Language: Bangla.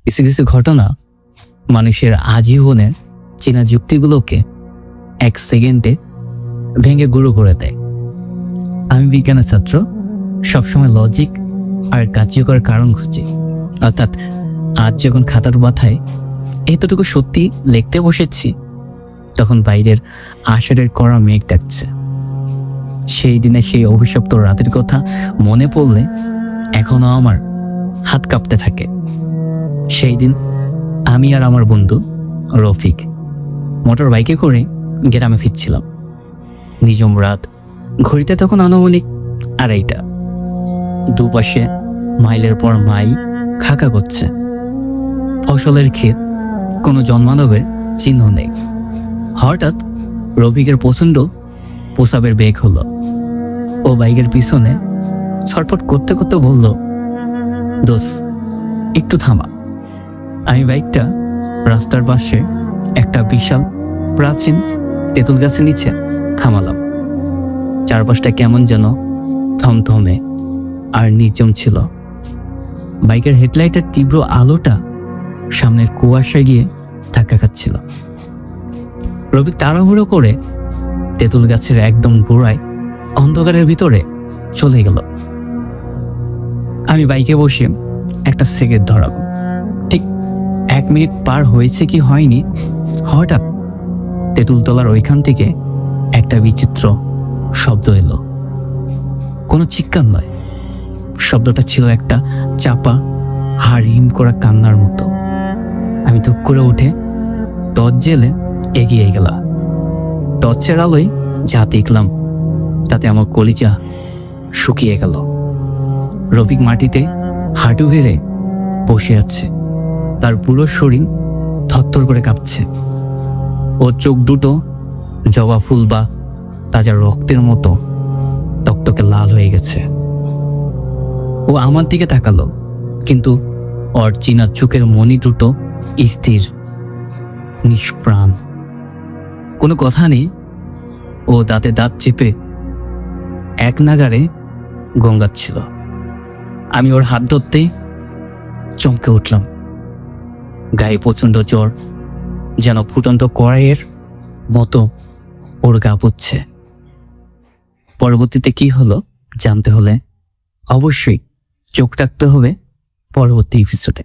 কিছু কিছু ঘটনা মানুষের আজীবনের চেনা যুক্তিগুলোকে এক সেকেন্ডে ভেঙে গুঁড়ো করে দেয়। আমি বিজ্ঞানের ছাত্র, সবসময় লজিক আর কার্যকর কারণ খুঁজি। অর্থাৎ আজ যখন খাতার মাথায় এতটুকু সত্যি লিখতে বসেছি, তখন বাইরের আষাঢ়ের কড়া মেঘ ডাকছে। সেই দিনে সেই অভিশপ্ত রাতের কথা মনে পড়লে এখনো আমার হাত কাঁপতে থাকে। সেই দিন আমি আর আমার বন্ধু রফিক মোটর বাইকে করে গ্রামে ফিরছিলাম। নিঝুম রাত, ঘড়িতে তখন আনুমানিক 2:30। দুপাশে মাইলের পর মাইল খাকা করছে। ফসলের ক্ষেত, কোনো জন্মানবের চিহ্ন নেই। হঠাৎ রফিকের প্রচণ্ড প্রসাবের বেগ হলো। ও বাইকের পিছনে ছটফট করতে করতে বলল, দোস্ত একটু থামা। আমি বাইকটা রাস্তার পাশে একটা বিশাল প্রাচীন তেঁতুল গাছের নিচে থামালাম। চারপাশটা কেমন যেন থমথমে আর নির্জন ছিল। বাইকের হেডলাইটের তীব্র আলোটা সামনের কুয়াশায় গিয়ে ধাক্কা খাচ্ছিল। রফিক তাড়াহুড়ো করে তেঁতুল গাছের একদম গোড়ায় অন্ধকারের ভিতরে চলে গেল। আমি বাইকে বসে একটা সিগারেট ধরালাম। ঠিক 1 মিনিট পার হয়েছে কি হয়নি, হঠাৎ তেঁতুল তলার ওইখান থেকে একটা বিচিত্র শব্দ এলো। কোনো চিৎকার নয়, শব্দটা ছিল একটা চাপা হাড় হিম করা কান্নার মতো। আমি ধুক করে উঠে টর্চ জেলে এগিয়ে গেলাম। টর্চের আলোয় যা দেখলাম তাতে আমার কলিজা শুকিয়ে গেল। রফিক মাটিতে হাঁটু গেড়ে বসে আছে, তার পুরো শরীর থরথর করে কাঁপছে। ওর চোখ দুটো জবা ফুল বা তাজা রক্তের মতো টকটকে লাল হয়ে গেছে। ও আমার দিকে তাকালো, কিন্তু ওর চীনা চোখের মণি দুটো স্থির, নিষ্প্রাণ। কোনো কথা নেই। ও দাঁতে দাঁত চেপে এক নাগারে গঙ্গাচ্ছিল। আমি ওর হাত ধরতেই চমকে উঠলাম। গায়ে প্রচণ্ড জ্বর, যেন ফুটন্ত কড়াইয়ের মতো ওর গা পুড়ছে। পরবর্তীতে কি হলো জানতে হলে অবশ্যই চোখ রাখতে হবে পরবর্তী এপিসোডে।